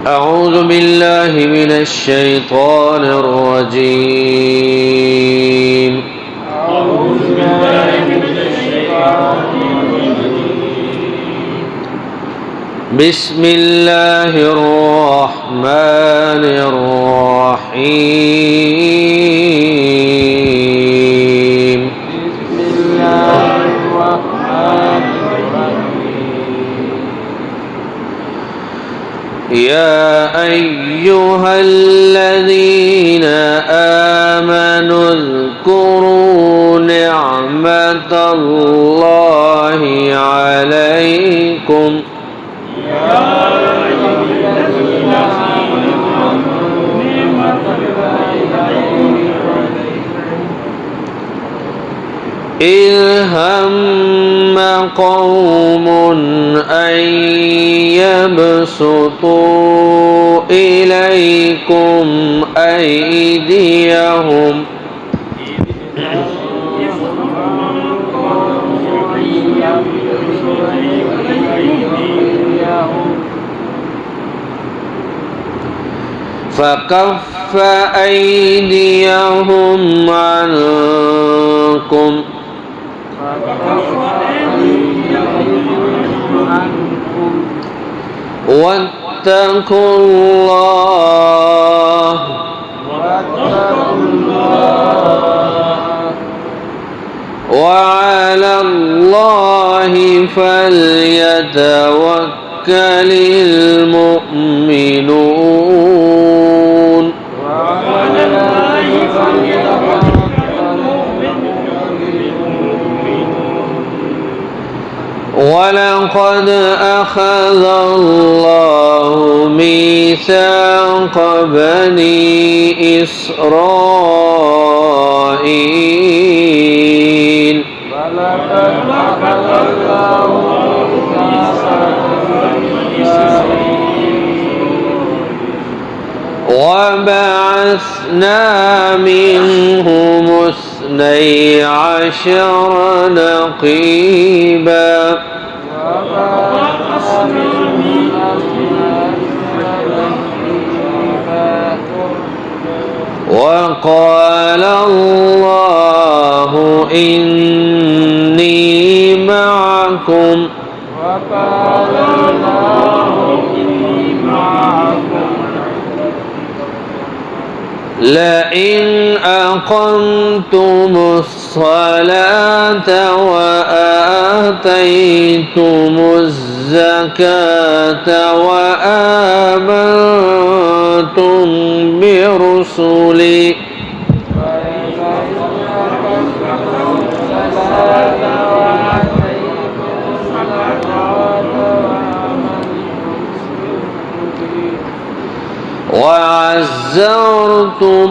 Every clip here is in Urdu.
أعوذ بالله من الشيطان الرجيم. أعوذ بالله من الشيطان الرجيم. بسم الله الرحمن الرحيم. بسم الله الرحمن الرحيم. يا أيها الذين آمنوا اذكروا نعمة الله عليكم إذ هم قوم أن يبسطوا إليكم أيديهم فكف أيديهم عنكم واتقوا الله وعلى الله فليتوكل المؤمنون ولقد أخذ الله ميثاق بني إسرائيل وبعثنا منهم 12 نقيبا وقال الله إني معكم لئن أقمتم الصلاة وآتيتم الزكاة وآمنتم برسلي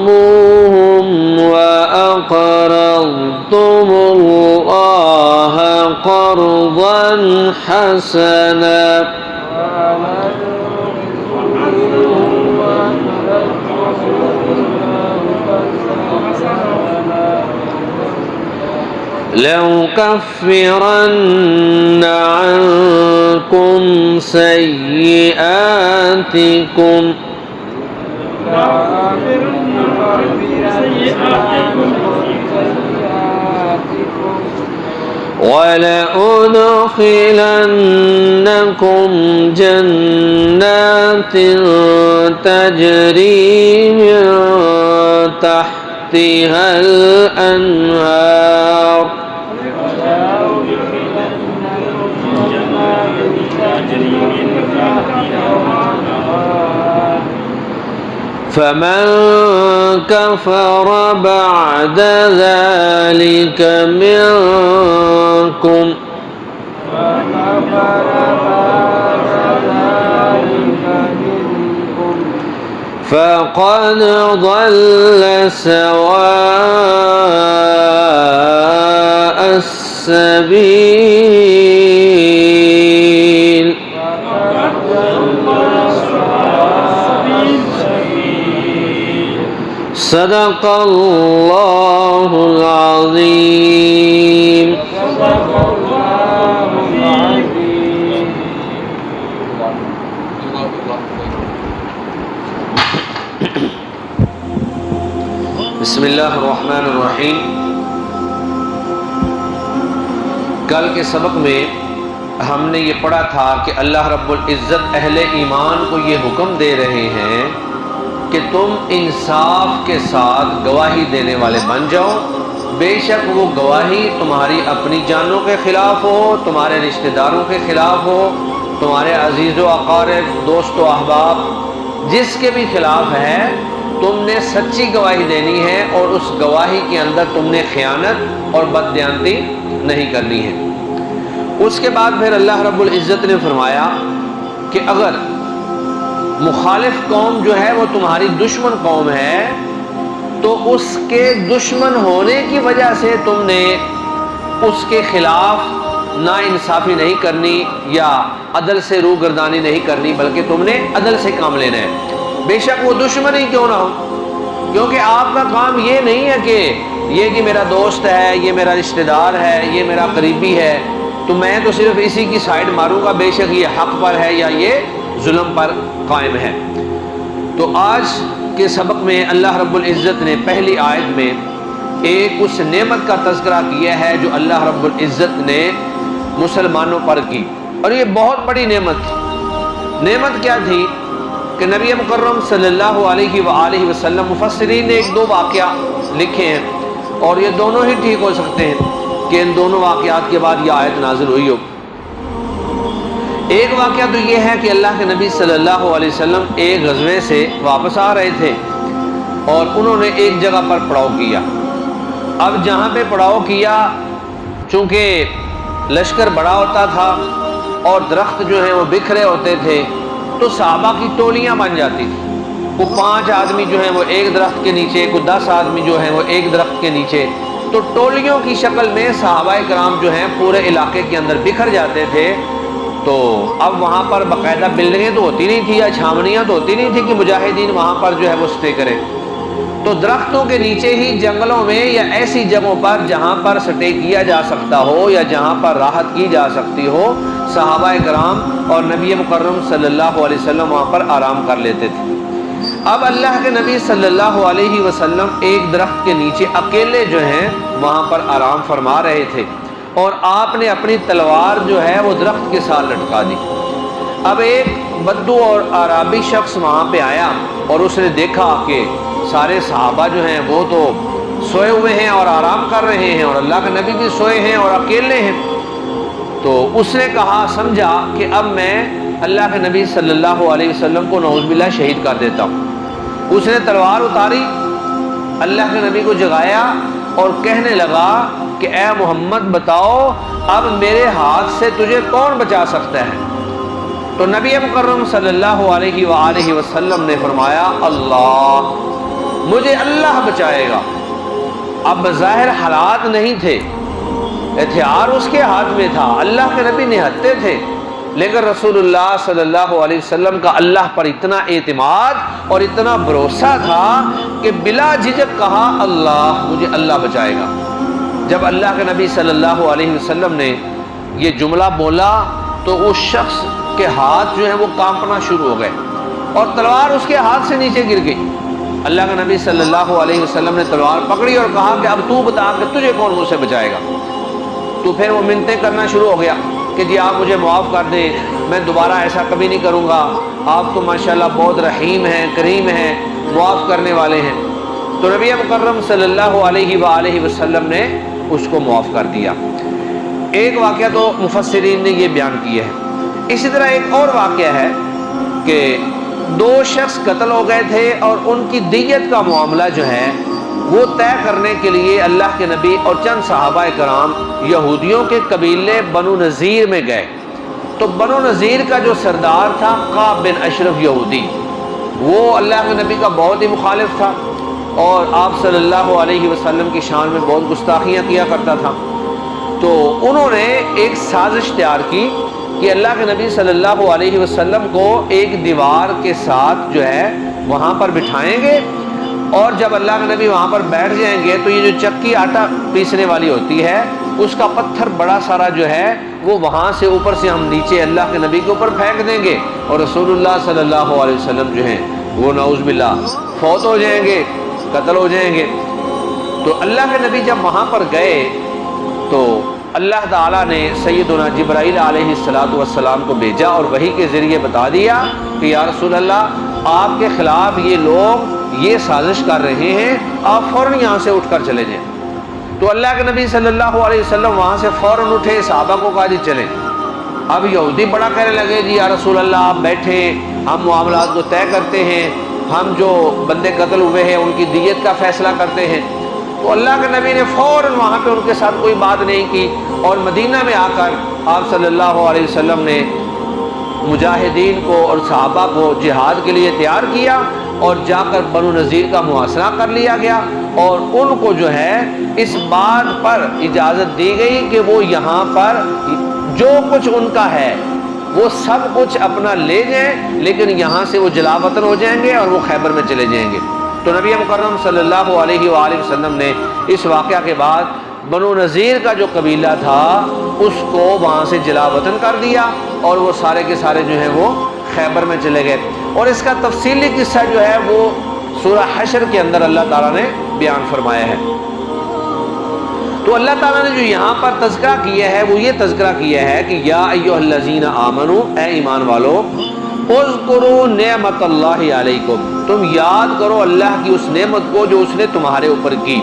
وعزرتموهم وأقرضتم الله قرضا حسنا لأكفرن عنكم سيئاتكم ولأدخلنكم جنات تجري من تحتها الأنهار فمن كفر بعد ذلك منكم فقد ضل سواء السبيل صدق الله العظيم. بسم اللہ الرحمن الرحیم۔ کل کے سبق میں ہم نے یہ پڑھا تھا کہ اللہ رب العزت اہل ایمان کو یہ حکم دے رہے ہیں کہ تم انصاف کے ساتھ گواہی دینے والے بن جاؤ، بے شک وہ گواہی تمہاری اپنی جانوں کے خلاف ہو، تمہارے رشتہ داروں کے خلاف ہو، تمہارے عزیز و اقارب، دوست و احباب، جس کے بھی خلاف ہے، تم نے سچی گواہی دینی ہے اور اس گواہی کے اندر تم نے خیانت اور بددیانتی نہیں کرنی ہے۔ اس کے بعد پھر اللہ رب العزت نے فرمایا کہ اگر مخالف قوم جو ہے وہ تمہاری دشمن قوم ہے تو اس کے دشمن ہونے کی وجہ سے تم نے اس کے خلاف ناانصافی نہیں کرنی یا عدل سے روگردانی نہیں کرنی، بلکہ تم نے عدل سے کام لینا ہے، بے شک وہ دشمن ہی کیوں نہ ہو، کیونکہ آپ کا کام یہ نہیں ہے کہ یہ کہ میرا دوست ہے، یہ میرا رشتہ دار ہے، یہ میرا قریبی ہے تو میں تو صرف اسی کی سائیڈ ماروں گا، بے شک یہ حق پر ہے یا یہ ظلم پر قائم ہے۔ تو آج کے سبق میں اللہ رب العزت نے پہلی آیت میں ایک اس نعمت کا تذکرہ کیا ہے جو اللہ رب العزت نے مسلمانوں پر کی، اور یہ بہت بڑی نعمت تھی۔ نعمت کیا تھی کہ نبی مکرم صلی اللہ علیہ وآلہ وسلم، مفسرین نے ایک دو واقعہ لکھے ہیں اور یہ دونوں ہی ٹھیک ہو سکتے ہیں کہ ان دونوں واقعات کے بعد یہ آیت نازل ہوئی ہو۔ ایک واقعہ تو یہ ہے کہ اللہ کے نبی صلی اللہ علیہ وسلم ایک غزوے سے واپس آ رہے تھے اور انہوں نے ایک جگہ پر پڑاؤ کیا۔ اب جہاں پہ پڑاؤ کیا، چونکہ لشکر بڑا ہوتا تھا اور درخت جو ہیں وہ بکھرے ہوتے تھے، تو صحابہ کی ٹولیاں بن جاتی تھی، وہ 5 آدمی جو ہیں وہ ایک درخت کے نیچے، کوئی 10 آدمی جو ہیں وہ ایک درخت کے نیچے، تو ٹولیوں کی شکل میں صحابہ کرام جو ہیں پورے علاقے کے اندر بکھر جاتے تھے۔ تو اب وہاں پر باقاعدہ بلڈنگیں تو ہوتی نہیں تھی یا چھاونیاں تو ہوتی نہیں تھی کہ مجاہدین وہاں پر جو ہے وہ سٹے کریں، تو درختوں کے نیچے ہی جنگلوں میں یا ایسی جگہوں پر جہاں پر سٹے کیا جا سکتا ہو یا جہاں پر راحت کی جا سکتی ہو، صحابہ کرام اور نبی مکرم صلی اللہ علیہ وسلم وہاں پر آرام کر لیتے تھے۔ اب اللہ کے نبی صلی اللہ علیہ وسلم ایک درخت کے نیچے اکیلے جو ہیں وہاں پر آرام فرما رہے تھے، اور آپ نے اپنی تلوار جو ہے وہ درخت کے ساتھ لٹکا دی۔ اب ایک بدو اور عربی شخص وہاں پہ آیا اور اس نے دیکھا کہ سارے صحابہ جو ہیں وہ تو سوئے ہوئے ہیں اور آرام کر رہے ہیں اور اللہ کے نبی بھی سوئے ہیں اور اکیلے ہیں، تو اس نے کہا، سمجھا کہ اب میں اللہ کے نبی صلی اللہ علیہ وسلم کو نعوذ باللہ شہید کر دیتا ہوں۔ اس نے تلوار اتاری، اللہ کے نبی کو جگایا اور کہنے لگا کہ اے محمد بتاؤ اب میرے ہاتھ سے تجھے کون بچا سکتا ہے؟ تو نبی مکرم صلی اللہ علیہ وآلہ وسلم نے فرمایا، اللہ، مجھے اللہ بچائے گا۔ اب بظاہر حالات نہیں تھے، ہتھیار اس کے ہاتھ میں تھا، اللہ کے نبی نہتے تھے، لیکن رسول اللہ صلی اللہ علیہ وسلم کا اللہ پر اتنا اعتماد اور اتنا بھروسہ تھا کہ بلا جھجک کہا، اللہ، مجھے اللہ بچائے گا۔ جب اللہ کے نبی صلی اللہ علیہ وسلم نے یہ جملہ بولا تو اس شخص کے ہاتھ جو ہیں وہ کانپنا شروع ہو گئے اور تلوار اس کے ہاتھ سے نیچے گر گئی۔ اللہ کے نبی صلی اللہ علیہ وسلم نے تلوار پکڑی اور کہا کہ اب تو بتا کہ تجھے کون مجھ سے بچائے گا؟ تو پھر وہ منتیں کرنا شروع ہو گیا کہ جی آپ مجھے معاف کر دیں، میں دوبارہ ایسا کبھی نہیں کروں گا، آپ تو ماشاءاللہ بہت رحیم ہیں، کریم ہیں، معاف کرنے والے ہیں۔ تو نبی مکرم صلی اللہ علیہ وآلہ وسلم نے اس کو معاف کر دیا۔ ایک واقعہ تو مفسرین نے یہ بیان کیا ہے۔ اسی طرح ایک اور واقعہ ہے کہ 2 شخص قتل ہو گئے تھے اور ان کی دیت کا معاملہ جو ہے وہ طے کرنے کے لیے اللہ کے نبی اور چند صحابہ کرام یہودیوں کے قبیلے بنو نذیر میں گئے۔ تو بنو نذیر کا جو سردار تھا قعب بن اشرف یہودی، وہ اللہ کے نبی کا بہت ہی مخالف تھا اور آپ صلی اللہ علیہ وسلم کی شان میں بہت گستاخیاں کیا کرتا تھا۔ تو انہوں نے ایک سازش تیار کی کہ اللہ کے نبی صلی اللہ علیہ وسلم کو ایک دیوار کے ساتھ جو ہے وہاں پر بٹھائیں گے، اور جب اللہ کے نبی وہاں پر بیٹھ جائیں گے تو یہ جو چکی آٹا پیسنے والی ہوتی ہے اس کا پتھر بڑا سارا جو ہے وہ وہاں سے اوپر سے ہم نیچے اللہ کے نبی کے اوپر پھینک دیں گے، اور رسول اللہ صلی اللہ علیہ وسلم جو ہیں وہ نعوذ باللہ فوت ہو جائیں گے، قتل ہو جائیں گے۔ تو اللہ کے نبی جب وہاں پر گئے تو اللہ تعالیٰ نے سیدنا جبرائیل علیہ السلام کو بھیجا اور وحی کے ذریعے بتا دیا کہ یا رسول اللہ آپ کے خلاف یہ لوگ یہ سازش کر رہے ہیں، آپ فوراً یہاں سے اٹھ کر چلے جائیں۔ تو اللہ کے نبی صلی اللہ علیہ وسلم وہاں سے فوراً اٹھے، صحابہ کو کہا جی چلیں۔ اب یہودی بڑا کہنے لگے جی یا رسول اللہ آپ بیٹھے، ہم معاملات کو طے کرتے ہیں، ہم جو بندے قتل ہوئے ہیں ان کی دیت کا فیصلہ کرتے ہیں۔ تو اللہ کے نبی نے فوراً وہاں پہ ان کے ساتھ کوئی بات نہیں کی، اور مدینہ میں آ کر آپ صلی اللہ علیہ وسلم نے مجاہدین کو اور صحابہ کو جہاد کے لیے تیار کیا، اور جا کر بنو نذیر کا محاصرہ کر لیا گیا، اور ان کو جو ہے اس بات پر اجازت دی گئی کہ وہ یہاں پر جو کچھ ان کا ہے وہ سب کچھ اپنا لے جائیں، لیکن یہاں سے وہ جلا وطن ہو جائیں گے اور وہ خیبر میں چلے جائیں گے۔ تو نبی مکرم صلی اللہ علیہ وآلہ وسلم نے اس واقعہ کے بعد بنو نذیر کا جو قبیلہ تھا اس کو وہاں سے جلا وطن کر دیا، اور وہ سارے کے سارے جو ہیں وہ خیبر میں چلے گئے۔ اور اس کا تفصیلی قصہ جو ہے وہ سورہ حشر کے اندر اللہ تعالیٰ نے بیان فرمایا ہے۔ تو اللہ تعالیٰ نے جو یہاں پر تذکرہ کیا ہے وہ یہ تذکرہ کیا ہے کہ یا ایھا الذین آمنو، اے ایمان والو، اذکروا نعمت اللہ علیکم، تم یاد کرو اللہ کی اس نعمت کو جو اس نے تمہارے اوپر کی۔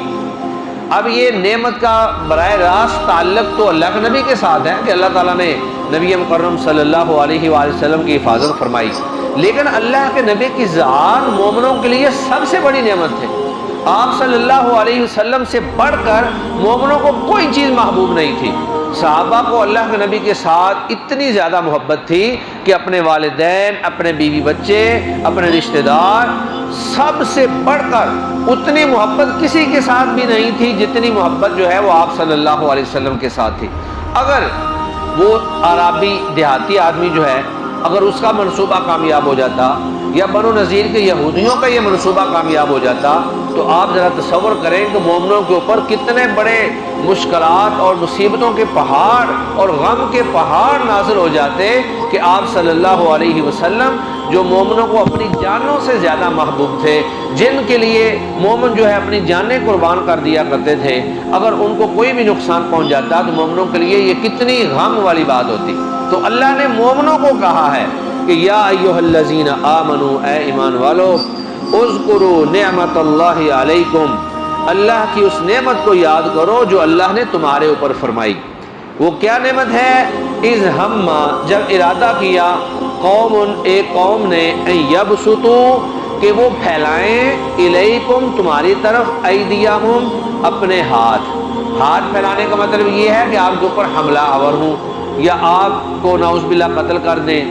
اب یہ نعمت کا براہ راست تعلق تو اللہ کے نبی کے ساتھ ہے کہ اللہ تعالیٰ نے نبی مکرم صلی اللہ علیہ وآلہ وسلم کی حفاظت فرمائی، لیکن اللہ کے نبی کی ذات مومنوں کے لیے سب سے بڑی نعمت ہے۔ آپ صلی اللہ علیہ وسلم سے بڑھ کر مومنوں کو کوئی چیز محبوب نہیں تھی۔ صحابہ کو اللہ کے نبی کے ساتھ اتنی زیادہ محبت تھی کہ اپنے والدین، اپنے بیوی بچے، اپنے رشتہ دار، سب سے بڑھ کر اتنی محبت کسی کے ساتھ بھی نہیں تھی جتنی محبت جو ہے وہ آپ صلی اللہ علیہ وسلم کے ساتھ تھی۔ اگر وہ عربی دیہاتی آدمی جو ہے اگر اس کا منصوبہ کامیاب ہو جاتا، یا بنو نذیر کے یہودیوں کا یہ منصوبہ کامیاب ہو جاتا، تو آپ ذرا تصور کریں کہ مومنوں کے اوپر کتنے بڑے مشکلات اور مصیبتوں کے پہاڑ اور غم کے پہاڑ نازل ہو جاتے کہ آپ صلی اللہ علیہ وسلم جو مومنوں کو اپنی جانوں سے زیادہ محبوب تھے، جن کے لیے مومن جو ہے اپنی جانیں قربان کر دیا کرتے تھے، اگر ان کو کوئی بھی نقصان پہنچ جاتا تو مومنوں کے لیے یہ کتنی غم والی بات ہوتی۔ تو اللہ نے مومنوں کو کہا ہے کہ یا ایھا الذین آمنو، اے ایمان والو، اذکروا نعمت اللہ علیکم، اللہ کی اس نعمت کو یاد کرو جو اللہ نے تمہارے اوپر فرمائی۔ وہ کیا نعمت ہے؟ اذ ہم، جب ارادہ کیا، قوم، ایک قوم نے، ان یبسطوا، کہ وہ پھیلائیں، الیکم، تمہاری طرف، ایدیہم، اپنے ہاتھ۔ ہاتھ پھیلانے کا مطلب یہ ہے کہ آپ کے اوپر حملہ آور ہوں، یا آپ کو نعوذ باللہ قتل کر دیں،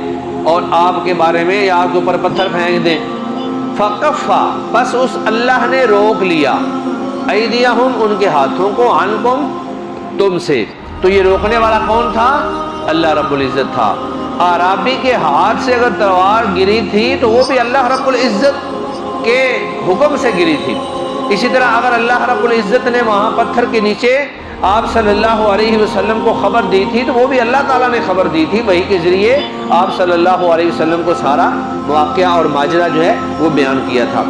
اور آپ کے بارے میں یا آپ کے اوپر پتھر پھینک دیں۔ فکفا، بس اس اللہ نے روک لیا، ایدیہم، ان کے ہاتھوں کو، عنکم، تم سے۔ تو یہ روکنے والا کون تھا؟ اللہ رب العزت تھا۔ اعرابی کے ہاتھ سے اگر تلوار گری تھی تو وہ بھی اللہ رب العزت کے حکم سے گری تھی۔ اسی طرح اگر اللہ رب العزت نے وہاں پتھر کے نیچے آپ صلی اللہ علیہ وسلم کو خبر دی تھی تو وہ بھی اللہ تعالیٰ نے خبر دی تھی، وحی کے ذریعے آپ صلی اللہ علیہ وسلم کو سارا واقعہ اور ماجرا جو ہے وہ بیان کیا تھا۔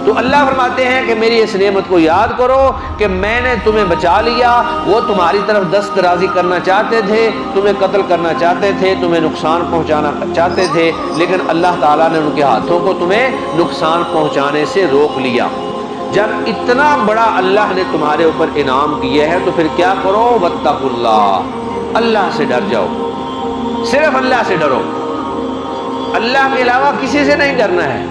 تو اللہ فرماتے ہیں کہ میری اس نعمت کو یاد کرو کہ میں نے تمہیں بچا لیا۔ وہ تمہاری طرف دست درازی کرنا چاہتے تھے، تمہیں قتل کرنا چاہتے تھے، تمہیں نقصان پہنچانا چاہتے تھے، لیکن اللہ تعالیٰ نے ان کے ہاتھوں کو تمہیں نقصان پہنچانے سے روک لیا۔ جب اتنا بڑا اللہ نے تمہارے اوپر انعام کیا ہے تو پھر کیا کرو؟ واتقوا اللہ، اللہ سے ڈر جاؤ، صرف اللہ سے ڈرو، اللہ کے علاوہ کسی سے نہیں ڈرنا ہے،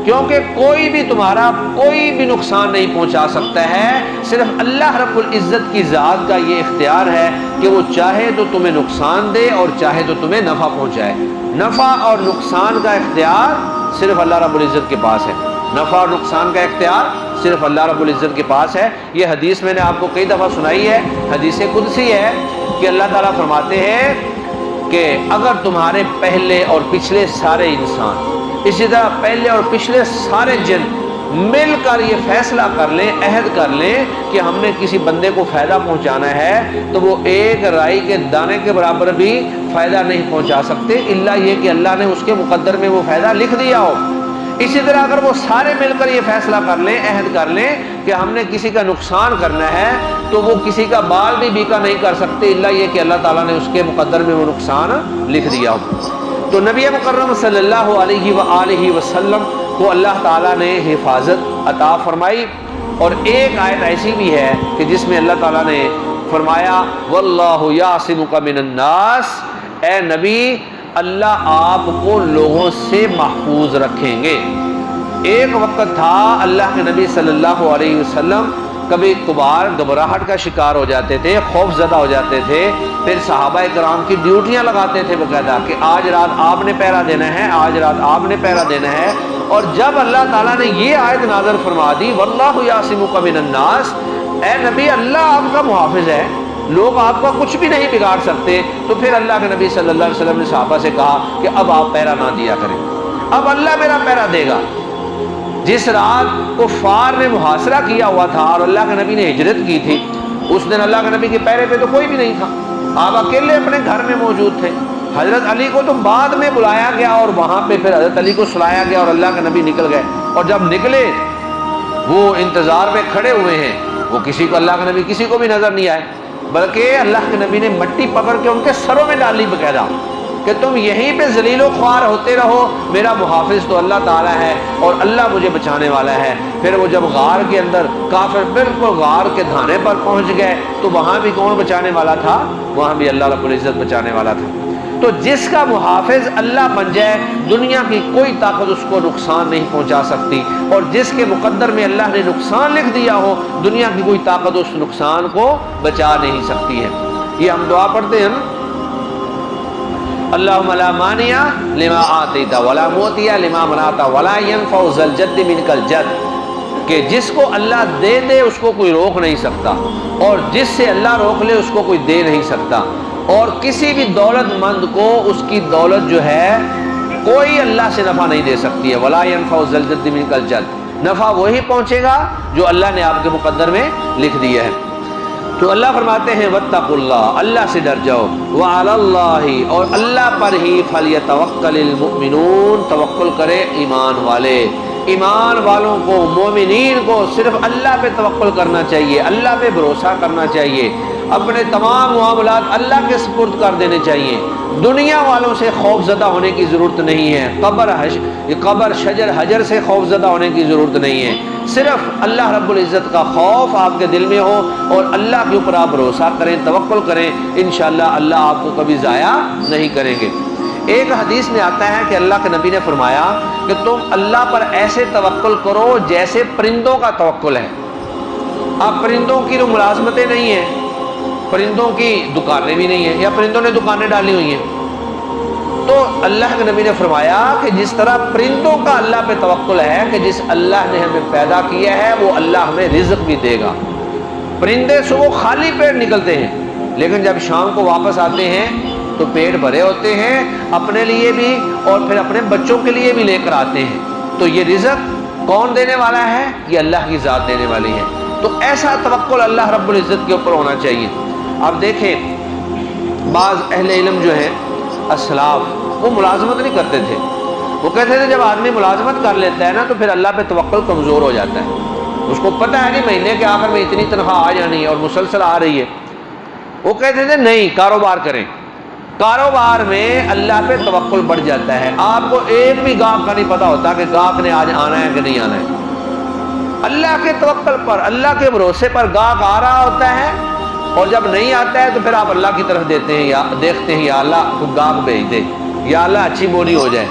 کیونکہ کوئی بھی تمہارا کوئی بھی نقصان نہیں پہنچا سکتا ہے۔ صرف اللہ رب العزت کی ذات کا یہ اختیار ہے کہ وہ چاہے تو تمہیں نقصان دے اور چاہے تو تمہیں نفع پہنچائے۔ نفع اور نقصان کا اختیار صرف اللہ رب العزت کے پاس ہے، نفع اور نقصان کا اختیار صرف اللہ رب العزت کے پاس ہے۔ یہ حدیث میں نے آپ کو کئی دفعہ سنائی ہے، حدیث قدسی ہے کہ اللہ تعالیٰ فرماتے ہیں کہ اگر تمہارے پہلے اور پچھلے سارے انسان، اسی طرح پہلے اور پچھلے سارے جن مل کر یہ فیصلہ کر لیں، عہد کر لیں کہ ہم نے کسی بندے کو فائدہ پہنچانا ہے، تو وہ ایک رائی کے دانے کے برابر بھی فائدہ نہیں پہنچا سکتے، الا یہ کہ اللہ نے اس کے مقدر میں وہ فائدہ لکھ دیا ہو۔ اسی طرح اگر وہ سارے مل کر یہ فیصلہ کر لیں، عہد کر لیں کہ ہم نے کسی کا نقصان کرنا ہے، تو وہ کسی کا بال بھی بیکا نہیں کر سکتے الا یہ کہ اللہ تعالیٰ نے اس کے مقدر میں وہ نقصان لکھ دیا ہو۔ تو نبی مکرم صلی اللہ علیہ وآلہ وسلم کو اللہ تعالیٰ نے حفاظت عطا فرمائی، اور ایک آیت ایسی بھی ہے کہ جس میں اللہ تعالیٰ نے فرمایا واللہ یعصمک من الناس، اے نبی اللہ آپ کو لوگوں سے محفوظ رکھیں گے۔ ایک وقت تھا اللہ کے نبی صلی اللہ علیہ وسلم کبھی کبھار گھبراہٹ کا شکار ہو جاتے تھے، خوف زدہ ہو جاتے تھے، پھر صحابہ کرام کی ڈیوٹیاں لگاتے تھے باقاعدہ کہ آج رات آپ نے پہرا دینا ہے، آج رات آپ نے پہرا دینا ہے۔ اور جب اللہ تعالیٰ نے یہ آیت نازل فرما دی واللہ یعصمک من الناس، اے نبی اللہ آپ کا محافظ ہے، لوگ آپ کا کچھ بھی نہیں بگاڑ سکتے، تو پھر اللہ کے نبی صلی اللہ علیہ وسلم نے صحابہ سے کہا کہ اب آپ پہرا نہ دیا کریں، اب اللہ میرا پہرا دے گا۔ جس رات کفار نے محاصرہ کیا ہوا تھا اور اللہ کے نبی نے ہجرت کی تھی، اس دن اللہ کے نبی کے پہرے پہ تو کوئی بھی نہیں تھا، آپ اکیلے اپنے گھر میں موجود تھے۔ حضرت علی کو تو بعد میں بلایا گیا اور وہاں پہ پھر حضرت علی کو سلایا گیا اور اللہ کے نبی نکل گئے، اور جب نکلے وہ انتظار میں کھڑے ہوئے ہیں، وہ کسی کو اللہ کے نبی کسی کو بھی نظر نہیں آئے، بلکہ اللہ کے نبی نے مٹی پکڑ کے ان کے سروں میں ڈالی باقاعدہ کہ تم یہیں پہ ذلیل و خوار ہوتے رہو، میرا محافظ تو اللہ تعالیٰ ہے اور اللہ مجھے بچانے والا ہے۔ پھر وہ جب غار کے اندر کافر بالکل غار کے دھانے پر پہنچ گئے تو وہاں بھی کون بچانے والا تھا؟ وہاں بھی اللہ رب العزت بچانے والا تھا۔ تو جس کا محافظ اللہ بن جائے دنیا کی کوئی طاقت اس کو نقصان نہیں پہنچا سکتی، اور جس کے مقدر میں اللہ نے نقصان لکھ دیا ہو دنیا کی کوئی طاقت اس نقصان کو بچا نہیں سکتی ہے۔ یہ ہم دعا پڑھتے ہیں نا، اللہم لا مانع لما آتیت ولا معطی لما منعت ولا ينفع ذا الجد منک الجد، کہ جس کو اللہ دے دے اس کو کوئی روک نہیں سکتا، اور جس سے اللہ روک لے اس کو کوئی دے نہیں سکتا، اور کسی بھی دولت مند کو اس کی دولت جو ہے کوئی اللہ سے نفع نہیں دے سکتی ہے۔ ولا ينفع ذا الجد منک الجد، نفع وہی پہنچے گا جو اللہ نے آپ کے مقدر میں لکھ دیا ہے۔ تو اللہ فرماتے ہیں واتقوا اللہ، اللہ سے ڈر جاؤ، وعلی اللہ، اور اللہ پر ہی فلیتوکل المؤمنون، توکل کرے ایمان والے۔ ایمان والوں کو، مومنین کو صرف اللہ پہ توکل کرنا چاہیے، اللہ پہ بھروسہ کرنا چاہیے، اپنے تمام معاملات اللہ کے سپرد کر دینے چاہیے۔ دنیا والوں سے خوف زدہ ہونے کی ضرورت نہیں ہے، قبر شجر حجر سے خوف زدہ ہونے کی ضرورت نہیں ہے، صرف اللہ رب العزت کا خوف آپ کے دل میں ہو اور اللہ کے اوپر آپ بھروسہ کریں، توکل کریں، انشاءاللہ اللہ آپ کو کبھی ضائع نہیں کریں گے۔ ایک حدیث میں آتا ہے کہ اللہ کے نبی نے فرمایا کہ تم اللہ پر ایسے توکل کرو جیسے پرندوں کا توکل ہے۔ اب پرندوں کی جو ملازمتیں نہیں ہیں، پرندوں کی دکانیں بھی نہیں ہیں، یا پرندوں نے دکانیں ڈالی ہوئی ہیں، تو اللہ کے نبی نے فرمایا کہ جس طرح پرندوں کا اللہ پہ توکل ہے کہ جس اللہ نے ہمیں پیدا کیا ہے وہ اللہ ہمیں رزق بھی دے گا۔ پرندے صبح خالی پیٹ نکلتے ہیں لیکن جب شام کو واپس آتے ہیں تو پیٹ بھرے ہوتے ہیں، اپنے لیے بھی اور پھر اپنے بچوں کے لیے بھی لے کر آتے ہیں۔ تو یہ رزق کون دینے والا ہے؟ یہ اللہ کی ذات دینے والی ہے۔ تو ایسا توکل اللہ رب العزت کے اوپر ہونا چاہیے۔ اب دیکھیں بعض اہل علم جو ہیں اسلاف، وہ ملازمت نہیں کرتے تھے، وہ کہتے تھے جب آدمی ملازمت کر لیتا ہے نا تو پھر اللہ پہ توکل کمزور ہو جاتا ہے، اس کو پتہ ہے کہ مہینے کے آخر میں اتنی تنخواہ آ جانی ہے اور مسلسل آ رہی ہے۔ وہ کہتے تھے نہیں، کاروبار کریں، کاروبار میں اللہ پہ توکل بڑھ جاتا ہے۔ آپ کو ایک بھی گاہک کا نہیں پتہ ہوتا کہ گاہک نے آج آنا ہے کہ نہیں آنا ہے، اللہ کے توکل پر، اللہ کے بھروسے پر گاہک آ رہا ہوتا ہے، اور جب نہیں آتا ہے تو پھر آپ اللہ کی طرف دیتے ہیں یا دیکھتے ہیں یا اللہ کو گاہک بھیج دے یا اللہ اچھی بولی ہو جائے،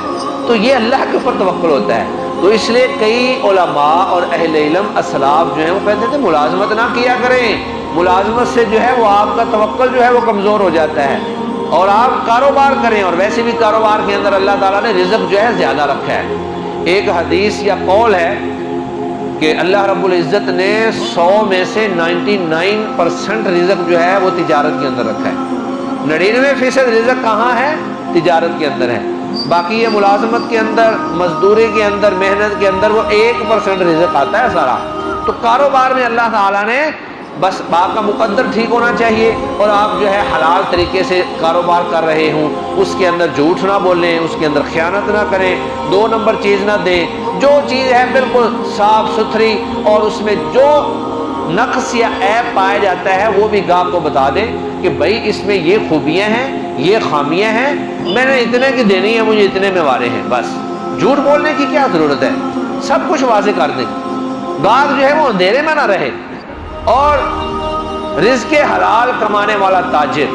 تو یہ اللہ کے اوپر توکل ہوتا ہے۔ تو اس لیے کئی علماء اور اہل علم اسلاف جو ہیں وہ کہتے تھے ملازمت نہ کیا کریں، ملازمت سے جو ہے وہ آپ کا توکل جو ہے وہ کمزور ہو جاتا ہے، اور آپ کاروبار کریں، اور ویسے بھی کاروبار کے اندر اللہ تعالیٰ نے رزق جو ہے زیادہ رکھا ہے۔ ایک حدیث یا قول ہے کہ اللہ رب العزت نے 100 میں سے 99% رزق جو ہے وہ تجارت کے اندر رکھا ہے۔ 99% رزق کہاں ہے؟ تجارت کے اندر ہے۔ باقی یہ ملازمت کے اندر، مزدوری کے اندر، محنت کے اندر وہ 1% رزق آتا ہے سارا۔ تو کاروبار میں اللہ تعالیٰ نے بس آپ کا مقدر ٹھیک ہونا چاہیے اور آپ جو ہے حلال طریقے سے کاروبار کر رہے ہوں، اس کے اندر جھوٹ نہ بولیں، اس کے اندر خیانت نہ کریں، 2 نمبر چیز نہ دیں، جو چیز ہے بالکل صاف ستھری اور اس میں جو نقص یا عیب پایا جاتا ہے وہ بھی گاہک کو بتا دیں کہ بھائی اس میں یہ خوبیاں ہیں، یہ خامیاں ہیں، میں نے اتنے کی دینی ہے، مجھے اتنے میں وارے ہیں، بس جھوٹ بولنے کی کیا ضرورت ہے، سب کچھ واضح کر دیں، گاہک جو ہے وہ اندھیرے میں نہ رہے۔ اور رزق حلال کمانے والا تاجر،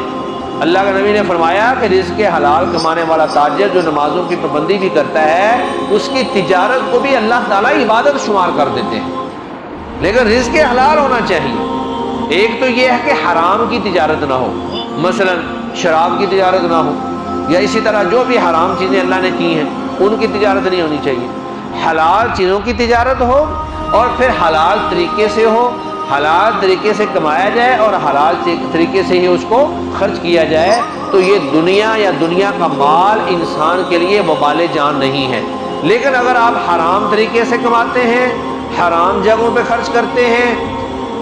اللہ کے نبی نے فرمایا کہ رزق حلال کمانے والا تاجر جو نمازوں کی پابندی بھی کرتا ہے، اس کی تجارت کو بھی اللہ تعالیٰ عبادت شمار کر دیتے ہیں، لیکن رزق حلال ہونا چاہیے۔ ایک تو یہ ہے کہ حرام کی تجارت نہ ہو، مثلا شراب کی تجارت نہ ہو، یا اسی طرح جو بھی حرام چیزیں اللہ نے کی ہیں ان کی تجارت نہیں ہونی چاہیے، حلال چیزوں کی تجارت ہو اور پھر حلال طریقے سے ہو، حلال طریقے سے کمایا جائے اور حلال طریقے سے ہی اس کو خرچ کیا جائے، تو یہ دنیا یا دنیا کا مال انسان کے لیے وبال جان نہیں ہے۔ لیکن اگر آپ حرام طریقے سے کماتے ہیں، حرام جگہوں پہ خرچ کرتے ہیں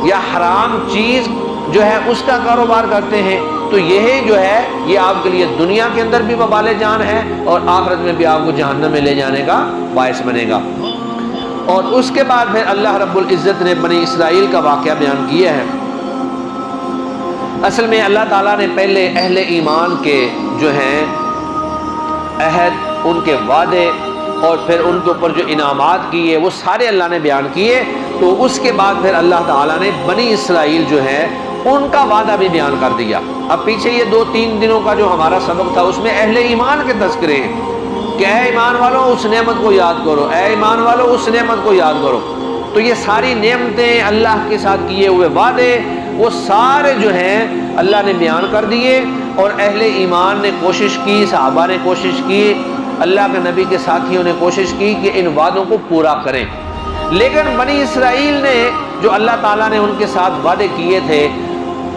یا حرام چیز جو ہے اس کا کاروبار کرتے ہیں، تو یہ جو ہے یہ آپ کے لیے دنیا کے اندر بھی وبال جان ہے اور آخرت میں بھی آپ کو جہنم میں لے جانے کا باعث بنے گا۔ اور اس کے بعد پھر اللہ رب العزت نے بنی اسرائیل کا واقعہ بیان کیا ہے۔ اصل میں اللہ تعالیٰ نے پہلے اہل ایمان کے جو ہیں عہد، ان کے وعدے اور پھر ان کے اوپر جو انعامات کیے وہ سارے اللہ نے بیان کیے، تو اس کے بعد پھر اللہ تعالیٰ نے بنی اسرائیل جو ہے ان کا وعدہ بھی بیان کر دیا۔ اب پیچھے یہ 2-3 دنوں کا جو ہمارا سبق تھا اس میں اہل ایمان کے تذکرے ہیں کہ اے ایمان والو اس نعمت کو یاد کرو، اے ایمان والو اس نعمت کو یاد کرو۔ تو یہ ساری نعمتیں، اللہ کے ساتھ کیے ہوئے وعدے، وہ سارے جو ہیں اللہ نے بیان کر دیے، اور اہل ایمان نے کوشش کی، صحابہ نے کوشش کی، اللہ کے نبی کے ساتھیوں نے کوشش کی کہ ان وعدوں کو پورا کریں۔ لیکن بنی اسرائیل نے جو اللہ تعالیٰ نے ان کے ساتھ وعدے کیے تھے،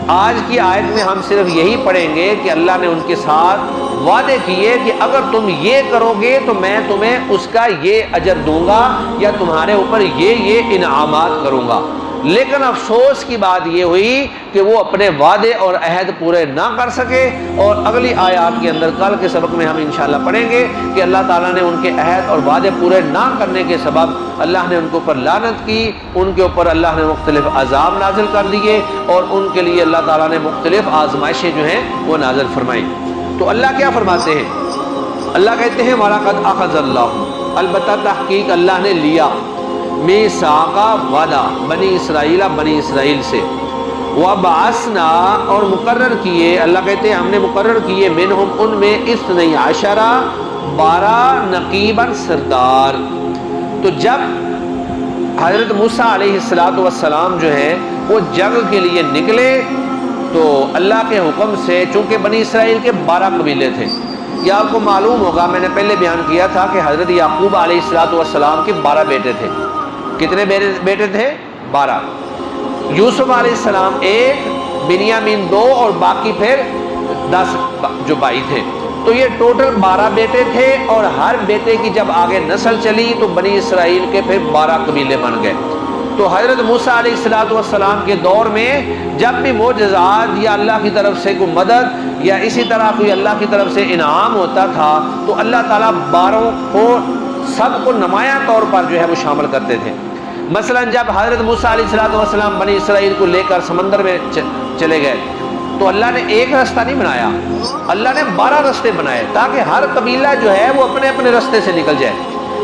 آج کی آیت میں ہم صرف یہی پڑھیں گے کہ اللہ نے ان کے ساتھ وعدے کیے کہ اگر تم یہ کرو گے تو میں تمہیں اس کا یہ اجر دوں گا یا تمہارے اوپر یہ انعامات کروں گا۔ لیکن افسوس کی بات یہ ہوئی کہ وہ اپنے وعدے اور عہد پورے نہ کر سکے، اور اگلی آیات کے اندر کل کے سبق میں ہم انشاءاللہ پڑھیں گے کہ اللہ تعالیٰ نے ان کے عہد اور وعدے پورے نہ کرنے کے سبب اللہ نے ان کے اوپر لعنت کی، ان کے اوپر اللہ نے مختلف عذاب نازل کر دیے، اور ان کے لیے اللہ تعالیٰ نے مختلف آزمائشیں جو ہیں وہ نازل فرمائیں۔ تو اللہ کیا فرماتے ہیں؟ اللہ کہتے ہیں وَلَقَدْ أَخَذَ اللَّهُ، البتہ تحقیق اللہ نے لیا، میثاق وعدہ بنی اسرائیل سے، وَبَعَثْنَا اور مقرر کیے، اللہ کہتے ہیں ہم نے مقرر کیے، منہم ان میں 12 نقیباً سردار۔ تو جب حضرت موسیٰ علیہ السلام جو ہیں وہ جنگ کے لیے نکلے تو اللہ کے حکم سے، چونکہ بنی اسرائیل کے 12 قبیلے تھے، یہ آپ کو معلوم ہوگا، میں نے پہلے بیان کیا تھا کہ حضرت یعقوب علیہ السلام کے 12 بیٹے تھے۔ کتنے بیٹے تھے؟ 12۔ یوسف علیہ السلام 1، بنیامین 2، اور باقی پھر 10 جو بھائی تھے، تو یہ ٹوٹل 12 بیٹے تھے، اور ہر بیٹے کی جب آگے نسل چلی تو بنی اسرائیل کے پھر 12 قبیلے بن گئے۔ تو حضرت موسیٰ علیہ السلام کے دور میں جب بھی معجزات یا اللہ کی طرف سے کوئی مدد یا اسی طرح کوئی اللہ کی طرف سے انعام ہوتا تھا تو اللہ تعالیٰ 12 کو سب کو نمایاں طور پر جو ہے وہ شامل کرتے تھے۔ مثلا جب حضرت موسیٰ علیہ السلام بنی اسرائیل کو لے کر سمندر میں چلے گئے تو اللہ نے ایک رستہ نہیں بنایا، اللہ نے 12 رستے بنائے تاکہ ہر قبیلہ جو ہے وہ اپنے اپنے رستے سے نکل جائے۔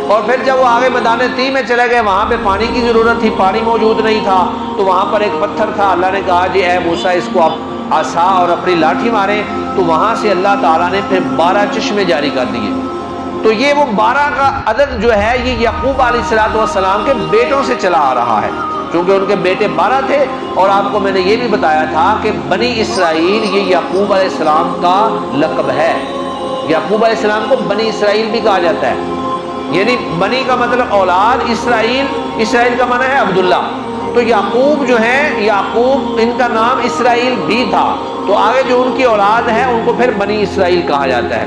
اور پھر جب وہ آگے میدان طی میں چلے گئے، وہاں پہ پانی کی ضرورت تھی، پانی موجود نہیں تھا، تو وہاں پر ایک پتھر تھا، اللہ نے کہا جی اے موسیٰ اس کو آپ عصا اور اپنی لاٹھی ماریں، تو وہاں سے اللہ تعالیٰ نے پھر 12 چشمے جاری کر دیے۔ تو یہ وہ 12 کا عدد جو ہے یہ یعقوب علیہ السلام کے بیٹوں سے چلا آ رہا ہے، چونکہ ان کے بیٹے 12 تھے، اور آپ کو میں نے یہ بھی بتایا تھا کہ بنی اسرائیل یہ یعقوب علیہ السلام کا لقب ہے۔ یعقوب علیہ السلام کو بنی اسرائیل بھی کہا جاتا ہے، یعنی بنی کا مطلب اولاد، اسرائیل کا معنی ہے عبداللہ، تو یعقوب جو ہیں، یعقوب ان کا نام اسرائیل بھی تھا، تو آگے جو ان کی اولاد ہے ان کو پھر بنی اسرائیل کہا جاتا ہے۔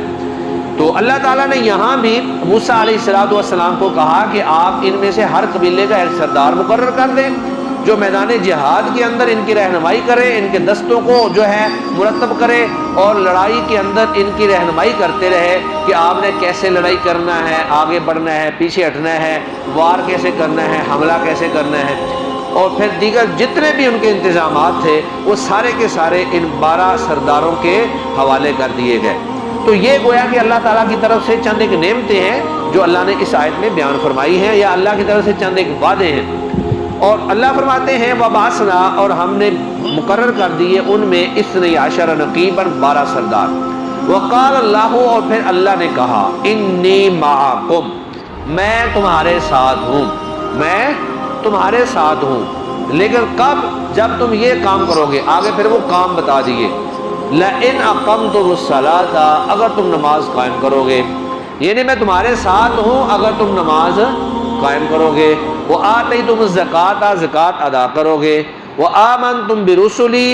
تو اللہ تعالیٰ نے یہاں بھی موسیٰ علیہ السلام کو کہا کہ آپ ان میں سے ہر قبیلے کا ایک سردار مقرر کر دیں، جو میدان جہاد کے اندر ان کی رہنمائی کرے، ان کے دستوں کو جو ہے مرتب کرے اور لڑائی کے اندر ان کی رہنمائی کرتے رہے کہ آپ نے کیسے لڑائی کرنا ہے، آگے بڑھنا ہے، پیچھے ہٹنا ہے، وار کیسے کرنا ہے، حملہ کیسے کرنا ہے، اور پھر دیگر جتنے بھی ان کے انتظامات تھے وہ سارے کے سارے ان 12 سرداروں کے حوالے کر دیے گئے۔ تو یہ گویا کہ اللہ تعالیٰ کی طرف سے چند ایک نعمتیں ہیں جو اللہ نے اس آیت میں بیان فرمائی ہیں، یا اللہ کی طرف سے چند ایک وعدے ہیں۔ اور اللہ فرماتے ہیں وَبَعَثْنَا، اور ہم نے مقرر کر دیے ان میں 12 نقیباً 12 سردار۔ وَقَالَ اللَّهُ، اور پھر اللہ نے کہا اِنِّي مَعَكُمْ، میں تمہارے ساتھ ہوں، میں تمہارے ساتھ ہوں، لیکن کب؟ جب تم یہ کام کرو گے۔ آگے پھر وہ کام بتا دیے، لَإِنْ أَقَمْتُمُ الصَّلَاةَ، اگر تم نماز قائم کرو گے، یعنی میں تمہارے ساتھ ہوں اگر تم نماز قائم کرو گے، وَآتَيْتُمُ الزَّكَاةَ، زکوٰۃ ادا کرو گے، وَآمَنْتُمْ بِرُسُلِي،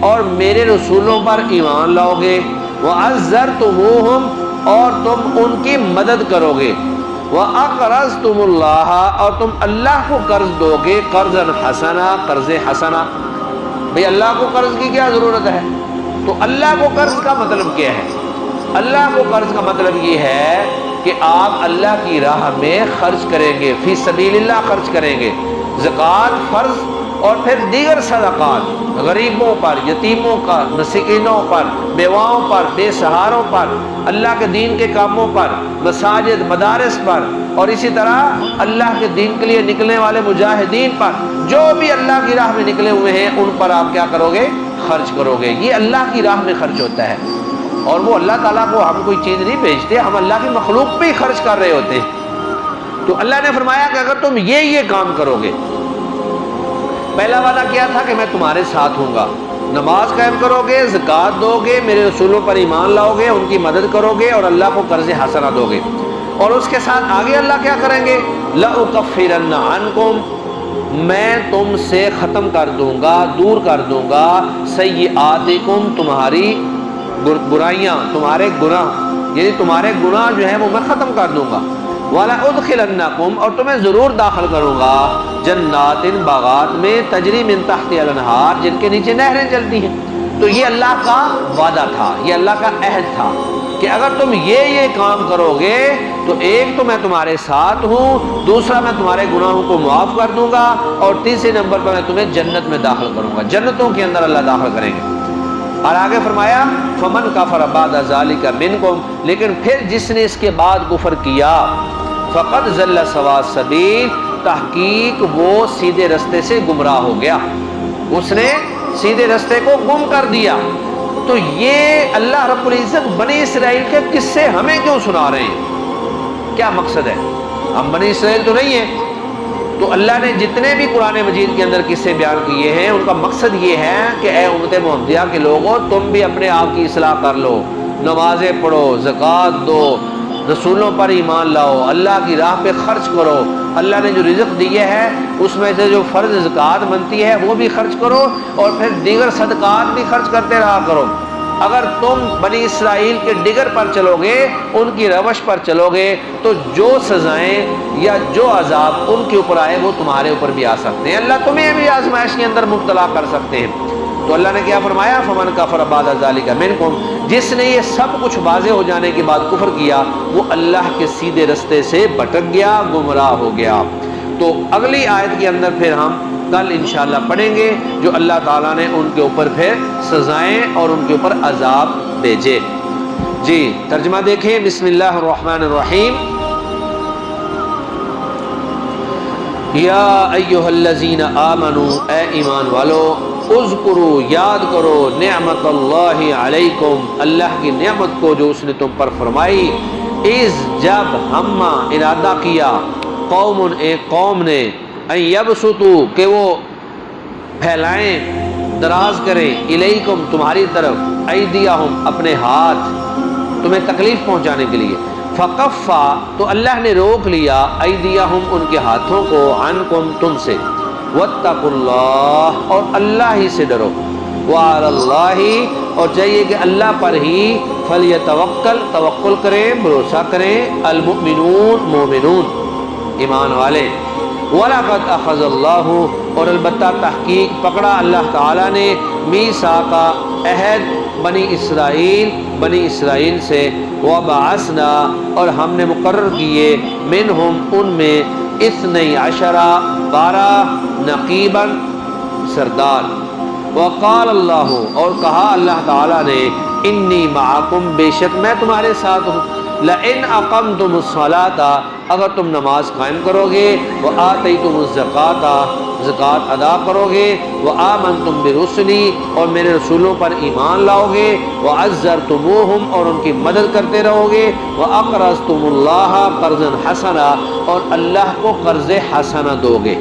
اور میرے رسولوں پر ایمان لاؤ گے، وَعَزَّرْتُمُوهُمْ، اور تم ان کی مدد کرو گے، وَأَقْرَضْتُمُ اللَّهَ، اور تم اللہ کو قرض دو گے، قرضاً حسنا، قرض حسنا۔ بھئی اللہ کو قرض کی کیا ضرورت ہے؟ تو اللہ کو قرض کا مطلب کیا ہے؟ اللہ کو قرض کا مطلب یہ ہے کہ آپ اللہ کی راہ میں خرچ کریں گے، فی سبیل اللہ خرچ کریں گے، زکوٰۃ فرض، اور پھر دیگر صدقات غریبوں پر، یتیموں پر، مسکینوں پر، بیواؤں پر، بے سہاروں پر، اللہ کے دین کے کاموں پر، مساجد مدارس پر، اور اسی طرح اللہ کے دین کے لیے نکلنے والے مجاہدین پر، جو بھی اللہ کی راہ میں نکلے ہوئے ہیں ان پر آپ کیا کرو گے؟ خرچ کرو گے۔ یہ اللہ کی راہ میں خرچ ہوتا ہے، اور وہ اللہ تعالیٰ کو ہم کوئی چیز نہیں بھیجتے، ہم اللہ کی مخلوق پہ ہی خرچ کر رہے ہوتے ہیں۔ تو اللہ نے فرمایا کہ اگر تم یہ کام کرو گے، پہلا وعدہ کیا تھا کہ میں تمہارے ساتھ ہوں گا، نماز قائم کرو گے، زکوٰۃ دو گے، میرے رسولوں پر ایمان لاؤ گے، ان کی مدد کرو گے، اور اللہ کو قرض حسنہ دو گے، اور اس کے ساتھ آگے اللہ کیا کریں گے؟ لَأُكَفِّرَنَّ عَنْكُمْ، میں تم سے ختم کر دوں گا، دور کر دوں گا، سیئاتکم، تمہاری برائیاں، تمہارے گناہ، یعنی تمہارے گناہ جو ہیں وہ میں ختم کر دوں گا، وَلَأُدْخِلَنَّكُمْ، اور تمہیں ضرور داخل کروں گا، جنات، باغات میں، تجری من تحتها الانہار، جن کے نیچے نہریں چلتی ہیں۔ تو یہ اللہ کا وعدہ تھا، یہ اللہ کا عہد تھا کہ اگر تم یہ کام کرو گے تو ایک تو میں تمہارے ساتھ ہوں، دوسرا میں تمہارے گناہوں کو معاف کر دوں گا، اور تیسرے نمبر پر میں تمہیں جنت میں داخل کروں گا، جنتوں کے اندر اللہ داخل کریں گے۔ اور آگے فرمایا فمن کفر بعد ذلک منکم، لیکن پھر جس نے اس کے بعد کفر کیا، فقد ضل سواء السبیل، تحقیق وہ سیدھے رستے سے گمراہ ہو گیا، اس نے سیدھے رستے کو گم کر دیا۔ تو یہ اللہ رب العزت بنی اسرائیل کے قصے ہمیں کیوں سنا رہے ہیں؟ کیا مقصد ہے؟ ہم بنی اسرائیل تو نہیں ہیں، تو اللہ نے جتنے بھی قرآن مجید کے اندر قصے بیان کیے ہیں ان کا مقصد یہ ہے کہ اے امت محمدیہ کے لوگوں، تم بھی اپنے آپ کی اصلاح کر لو، نمازیں پڑھو، زکوٰۃ دو، رسولوں پر ایمان لاؤ، اللہ کی راہ پہ خرچ کرو، اللہ نے جو رزق دیے ہے اس میں سے جو فرض زکوٰۃ بنتی ہے وہ بھی خرچ کرو، اور پھر دیگر صدقات بھی خرچ کرتے رہا کرو۔ اگر تم بنی اسرائیل کے ڈگر پر چلو گے، ان کی روش پر چلو گے، تو جو سزائیں یا جو عذاب ان کے اوپر آئے وہ تمہارے اوپر بھی آ سکتے ہیں، اللہ تمہیں بھی آزمائش کے اندر مبتلا کر سکتے ہیں۔ تو اللہ نے کیا فرمایا؟ فمن کفر بعد ذلک منکم، جس نے یہ سب کچھ واضح ہو جانے کے بعد کفر کیا، وہ اللہ کے سیدھے رستے سے بھٹک گیا، گمراہ ہو گیا۔ تو اگلی آیت کے اندر پھر ہم کل انشاءاللہ پڑھیں گے جو اللہ تعالیٰ نے ان کے اوپر پھر سزائیں اور ان کے اوپر عذاب بھیجے۔ جی ترجمہ دیکھیں، بسم اللہ الرحمن الرحیم۔ یا ایہا الذین آمنوا، اے ایمان والو، اذکروا، یاد کرو، نعمت اللہ علیکم، اللہ کی نعمت کو جو اس نے تم پر فرمائی، اذ جب ہما ارادہ کیا، قوم ایک قوم نے، ان یبسطوا کہ وہ پھیلائیں، دراز کریں، الیکم تمہاری طرف، ایدیہم اپنے ہاتھ، تمہیں تکلیف پہنچانے کے لیے، فکفا تو اللہ نے روک لیا، ایدیہم ان کے ہاتھوں کو، عنکم تم سے، واتقوا اللہ اور اللہ ہی سے ڈرو، وعلی اللہ اور چاہیے کہ اللہ پر ہی، فلیتوکل توکل کریں، بھروسہ کریں، المؤمنون مومنون ایمان والے، وَلَقَدْ أَخَذَ اللَّهُ اور البتہ تحقیق پکڑا اللہ تعالیٰ نے میثاق عہد بنی اسرائیل سے وَبَعَثْنَا اور ہم نے مقرر کیے منہم ان میں 12 نقیباً سردار وقال اللہ اور کہا اللہ تعالیٰ نے انی معکم بے شک میں تمہارے ساتھ ہوں لئن اقمتم الصلاۃ اگر تم نماز قائم کرو گے وآتیتم الزکاۃ زکوٰۃ ادا کرو گے وآمنتم برسلی اور میرے رسولوں پر ایمان لاؤ گے وعزرتموہم اور ان کی مدد کرتے رہو گے واقرضتم اللہ قرضا حسنا اور اللہ کو قرض حسنہ دو گے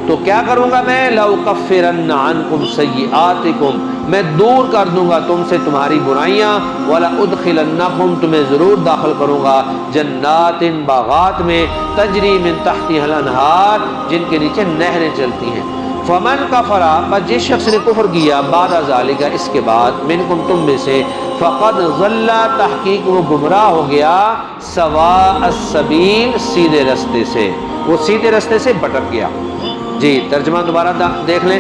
تو کیا کروں گا میں لأکفرن عنکم سیئاتکم میں دور کر دوں گا تم سے تمہاری برائیاں ولأدخلنکم تمہیں ضرور داخل کروں گا جنات باغات میں تجری من تحتها الانہار جن کے نیچے نہریں چلتی ہیں فمن کفر بس جس شخص نے کفر کیا بعد ذالک اس کے بعد منکم تم میں سے فقد ضل تحقیق وہ گمراہ ہو گیا سواء السبیل سیدھے رستے سے وہ سیدھے رستے سے بھٹک گیا جی ترجمہ دوبارہ دیکھ لیں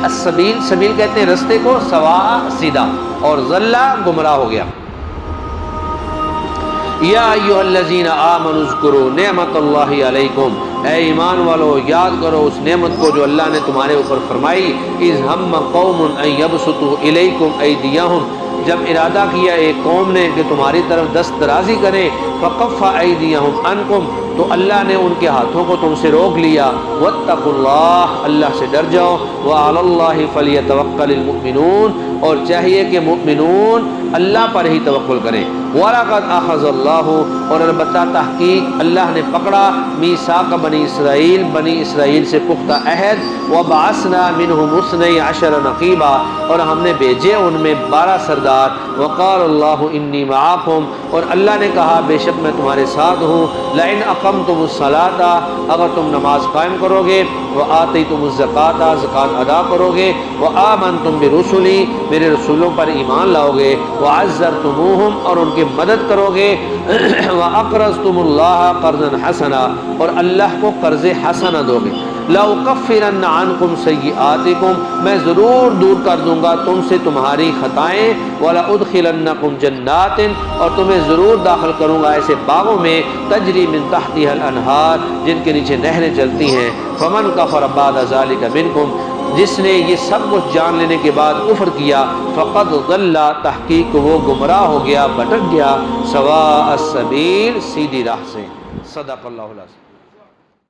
السبیل سبیل کہتے ہیں رستے کو سواء سیدھا اور ضل گمراہ ہو گیا یا ایھا الذین آمنوا اذکروا نعمت اللہ علیکم اے ایمان والو یاد کرو اس نعمت کو جو اللہ نے تمہارے اوپر فرمائی اذ ہم قوم ان یبسطوا الیکم ایدیہم جب ارادہ کیا ایک قوم نے کہ تمہاری طرف دست درازی کرے فکف ایدیہم عنکم تو اللہ نے ان کے ہاتھوں کو تم سے روک لیا واتقوا اللہ اللہ سے ڈر جاؤ وعلی اللہ فلیتوکل المؤمنون اور چاہیے کہ مؤمنون اللہ پر ہی توکل کریں وَلَقَدْ أَخَذَ اللَّهُ اور البتہ تحقیق اللہ نے پکڑا میثاق بنی اسرائیل سے پختہ عہد وَبَعَثْنَا مِنْهُمُ 12 نقیبا اور ہم نے بھیجے ان میں 12 سردار وقال اللہ انی معاکم اور اللہ نے کہا بے شک میں تمہارے ساتھ ہوں لئن اقمتم الصلاۃ اگر تم نماز قائم کرو گے وآتیتم الزکاۃ زکوٰۃ ادا کرو گے وآمنتم برسلی میرے رسولوں پر ایمان لاؤ گے وعزرتموہم اور ان کی مدد کرو گے وَأَقْرَضْتُمُ اللَّهَ قَرْضًا حَسَنًا اور اللہ کو قرض حسنہ دو گے لَأُكَفِّرَنَّ عَنْكُمْ سَيِّئَاتِكُمْ میں ضرور دور کر دوں گا تم سے تمہاری خطائیں وَلَأُدْخِلَنَّكُمْ جَنَّاتٍ اور تمہیں ضرور داخل کروں گا ایسے باغوں میں تجری من تحتها الانہار جن کے نیچے نہریں چلتی ہیں فمن کفر بعد ذلك منکم جس نے یہ سب کچھ جان لینے کے بعد کفر کیا فقد ضل تحقیق وہ گمراہ ہو گیا بھٹک گیا سواء السبیل سیدھی راہ سے صدق اللہ العظیم